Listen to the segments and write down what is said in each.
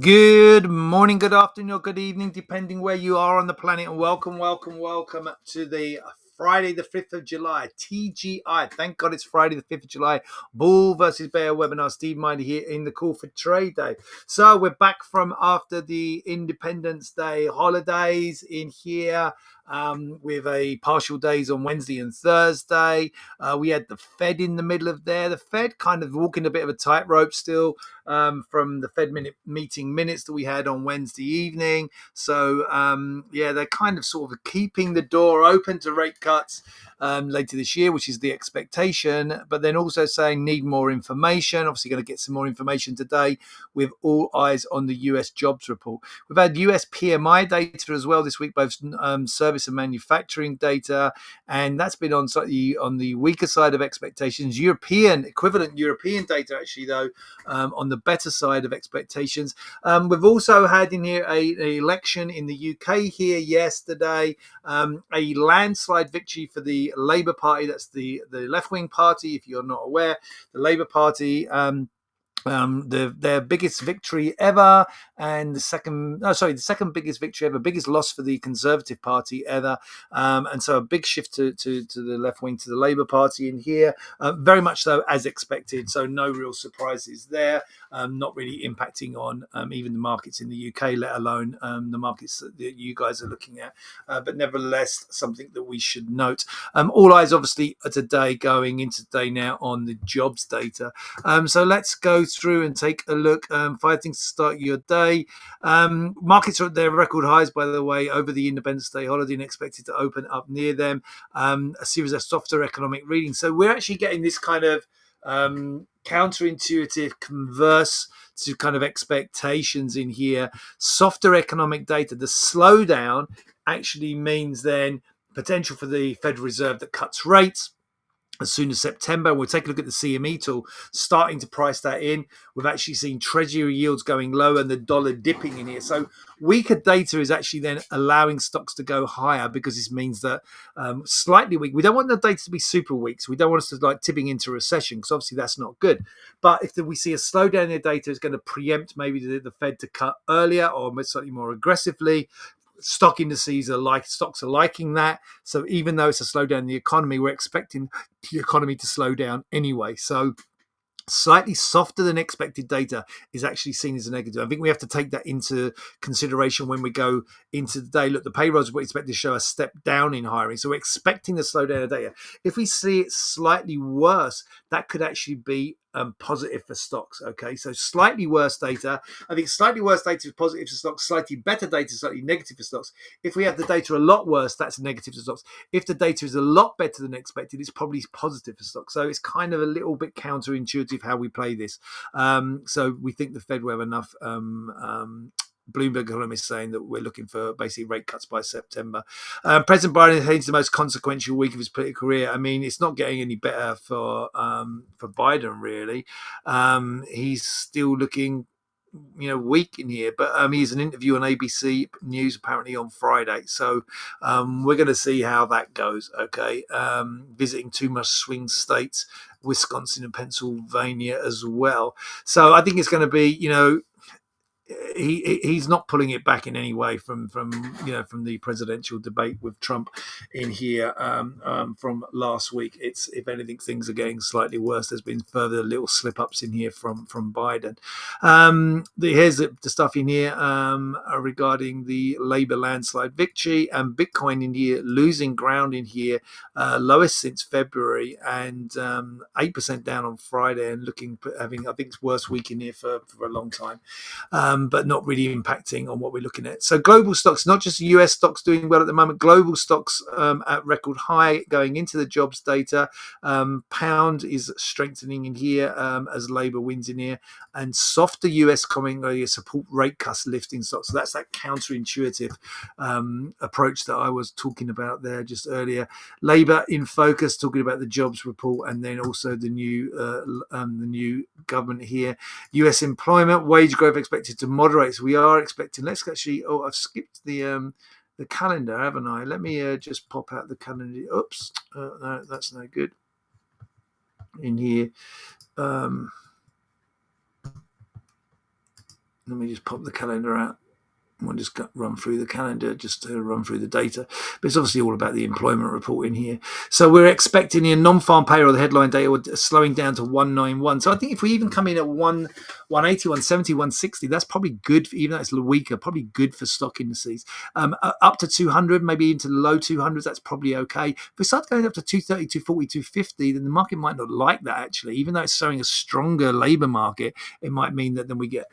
Good morning, good afternoon, or good evening, depending where you are on the planet. And welcome to the Friday, the 5th of July, TGI. Thank God it's Friday, the 5th of July. Bull versus Bear webinar. Steve Minder here in the Call for Trade Day. So we're back from after the Independence Day holidays in here. With a partial days on Wednesday and Thursday. We had the Fed in the middle of there. The Fed kind of walking a bit of a tightrope still from the Fed meeting minutes that we had on Wednesday evening. So, they're kind of sort of keeping the door open to rate cuts later this year, which is the expectation, but then also saying need more information. Obviously, going to get some more information today with all eyes on the US jobs report. We've had US PMI data as well this week, both service and manufacturing data, and that's been on slightly on the weaker side of expectations. Equivalent European data, actually, though, on the better side of expectations. We've also had in here an election in the UK here yesterday, a landslide victory for the Labour Party. That's the left-wing party, if you're not aware. The Labour Party, their biggest victory ever, and the second biggest victory ever, biggest loss for the Conservative Party ever, and so a big shift to the left wing, to the Labour Party in here, very much so as expected. So no real surprises there, not really impacting on even the markets in the UK, let alone the markets that you guys are looking at. But nevertheless, something that we should note. All eyes obviously are today, going into today now, on the jobs data. So let's go through and take a look. 5 things to start your day. Markets are at their record highs, by the way, over the Independence Day holiday, and expected to open up near them. A series of softer economic readings. So we're actually getting this kind of counterintuitive converse to kind of expectations in here. Softer economic data. The slowdown actually means then potential for the Federal Reserve that cuts rates as soon as September. We'll take a look at the CME tool, starting to price that in. We've actually seen treasury yields going low and the dollar dipping in here. So weaker data is actually then allowing stocks to go higher, because this means that slightly weak. We don't want the data to be super weak, so we don't want us to like tipping into recession, because obviously that's not good. But if we see a slowdown in the data, it's going to preempt maybe the Fed to cut earlier or slightly more aggressively. Stocks are liking that. So even though it's a slowdown in the economy, we're expecting the economy to slow down anyway. So slightly softer than expected data is actually seen as a negative. I think we have to take that into consideration when we go into the day. Look, the payrolls we expect to show a step down in hiring. So we're expecting the slowdown of data. If we see it slightly worse, that could actually be positive for stocks. Okay, so slightly worse data. I think slightly worse data is positive for stocks. Slightly better data is slightly negative for stocks. If we have the data a lot worse, that's negative for stocks. If the data is a lot better than expected, it's probably positive for stocks. So it's kind of a little bit counterintuitive how we play this. So we think the Fed will have enough. Bloomberg economists saying that we're looking for basically rate cuts by September. President Biden hates the most consequential week of his political career. I mean, it's not getting any better for Biden, really. He's still looking weak in here, but he's an interview on ABC News apparently on Friday, so we're going to see how that goes. Okay, visiting two much swing states, Wisconsin and Pennsylvania as well. So I think it's going to be, he's not pulling it back in any way from the presidential debate with Trump in here from last week. It's, if anything, things are getting slightly worse. There's been further little slip ups in here from Biden. Here's the stuff in here regarding the Labour landslide victory, and Bitcoin in here losing ground in here, lowest since February, and 8% down on Friday, and having I think it's worst week in here for a long time. But not really impacting on what we're looking at. So global stocks, not just US stocks doing well at the moment, global stocks at record high going into the jobs data. Pound is strengthening in here as Labour wins in here, and softer US coming support rate cuts lifting stocks. So that's that counterintuitive approach that I was talking about there just earlier. Labour in focus, talking about the jobs report, and then also the new government here. US employment, wage growth expected to moderate. So we are expecting, let's actually, I've skipped the calendar, haven't I? Let me just pop out the calendar. Oops, no, that's no good in here. Let me just pop the calendar out. We'll just run through the calendar just to run through the data. But it's obviously all about the employment report in here. So we're expecting the non-farm payroll, the headline data, slowing down to 191. So I think if we even come in at 180, 170, 160, that's probably good, even though it's a little weaker, probably good for stock indices. Up to 200, maybe into the low 200s, that's probably okay. If we start going up to 230, 240, 250, then the market might not like that actually. Even though it's showing a stronger labour market, it might mean that then we get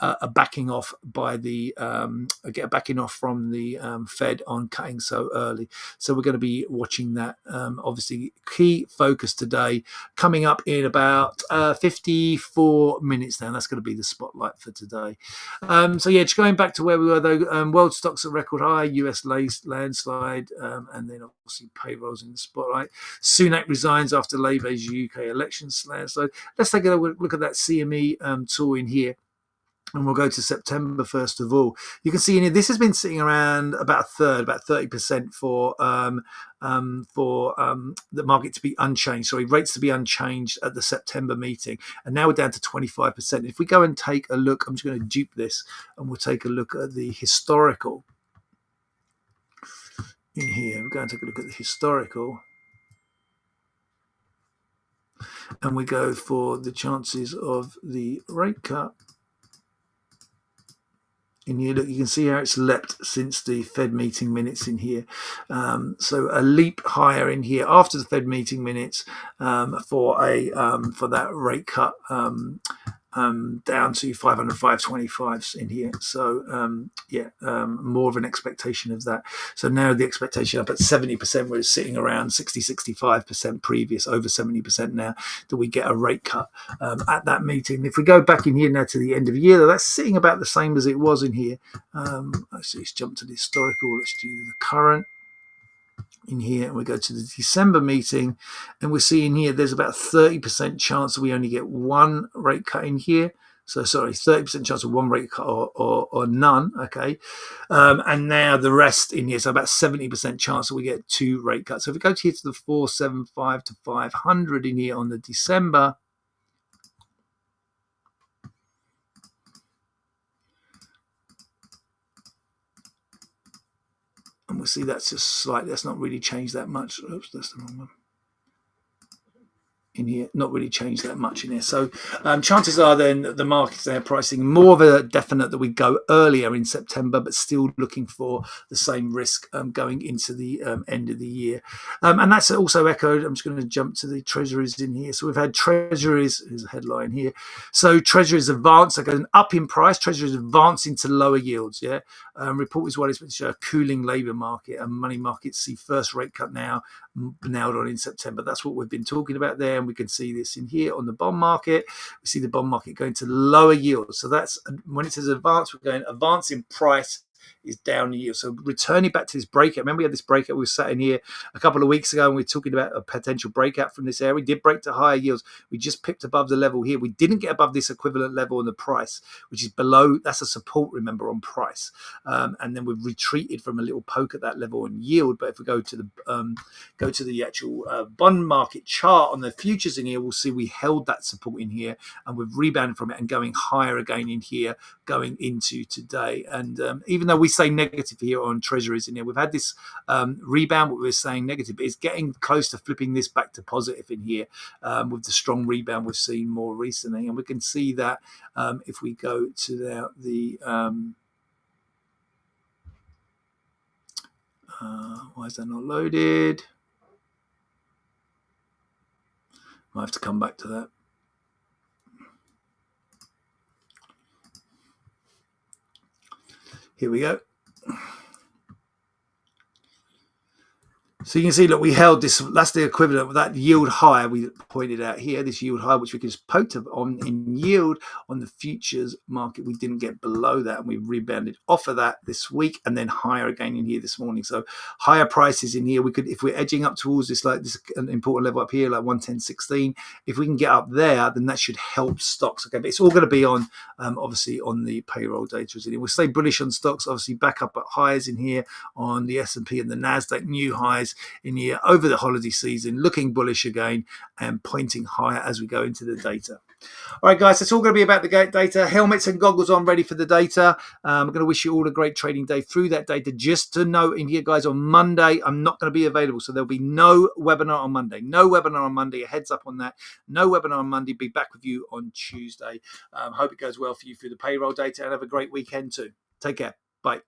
a backing off by the backing off from the Fed on cutting so early. So we're going to be watching that. Obviously, key focus today coming up in about 54 minutes now. That's going to be the spotlight for today. So yeah, just going back to where we were though. World stocks at record high, US landslide, and then obviously payrolls in the spotlight. Sunak resigns after Labour's UK elections landslide. Let's take a look at that CME tool in here. And we'll go to September first of all. You can see in here, this has been sitting around about a third, about 30% for the market to be unchanged. Sorry, rates to be unchanged at the September meeting. And now we're down to 25%. If we go and take a look, I'm just going to dupe this and we'll take a look at the historical in here. We're going to take a look at the historical. And we go for the chances of the rate cut. In here, look, you can see how it's leapt since the Fed meeting minutes in here. So a leap higher in here after the Fed meeting minutes for that rate cut down to 500, 525s in here. So more of an expectation of that. So now the expectation up at 70%, we're sitting around 60, 65% previous, over 70% now that we get a rate cut at that meeting. If we go back in here now to the end of the year, that's sitting about the same as it was in here. Let's jump to the historical. Let's do the current. In here, and we go to the December meeting, and we're seeing here there's about 30% chance that we only get one rate cut in here. So sorry, 30% chance of one rate cut or none. Okay, and now the rest in here, so about 70% chance that we get two rate cuts. So if we go to here to the 475 to 500 in here on the December. And we'll see that's just slightly, that's not really changed that much. Oops, that's the wrong one. In here, not really changed that much in here. So chances are then the markets there pricing more of a definite that we go earlier in September, but still looking for the same risk going into the end of the year. And that's also echoed. I'm just going to jump to the treasuries in here. So we've had treasuries, here's a headline here. So treasuries advance, they're going up in price. Treasuries advancing to lower yields. Yeah. Report is what is a cooling labour market, and money markets see first rate cut now nailed on in September. That's what we've been talking about there, and we can see this in here on the bond market. We see the bond market going to lower yields. So that's when it says advance, we're going advance in price is down the yield. So returning back to this breakout. Remember we had this breakout, we were sat in here a couple of weeks ago and we were talking about a potential breakout from this area. We did break to higher yields. We just pipped above the level here. We didn't get above this equivalent level on the price, which is below, that's a support, remember, on price. And then we've retreated from a little poke at that level on yield. But if we go to the actual bond market chart on the futures in here, we'll see we held that support in here and we've rebounded from it and going higher again in here going into today. And even though we say negative here on treasuries in here, we've had this rebound, what we're saying negative, but it's getting close to flipping this back to positive in here with the strong rebound we've seen more recently. And we can see that if we go to why is that not loaded? I have to come back to that. Here we go. So you can see, look, we held this, that's the equivalent of that yield high we pointed out here, this yield high, which we can just poked on in yield on the futures market. We didn't get below that and we rebounded off of that this week and then higher again in here this morning. So higher prices in here, we could, if we're edging up towards this, like this an important level up here, like 110.16, if we can get up there, then that should help stocks. Okay, but it's all going to be on, obviously, on the payroll data. We'll stay bullish on stocks, obviously back up at highs in here on the S&P and the NASDAQ, new highs in here over the holiday season, looking bullish again and pointing higher as we go into the data. All right, guys, it's all going to be about the data. Helmets and goggles on, ready for the data. I'm going to wish you all a great trading day through that data. Just to note in here, guys, on Monday, I'm not going to be available. So there'll be no webinar on Monday. No webinar on Monday. A heads up on that. No webinar on Monday. Be back with you on Tuesday. Hope it goes well for you through the payroll data and have a great weekend too. Take care. Bye.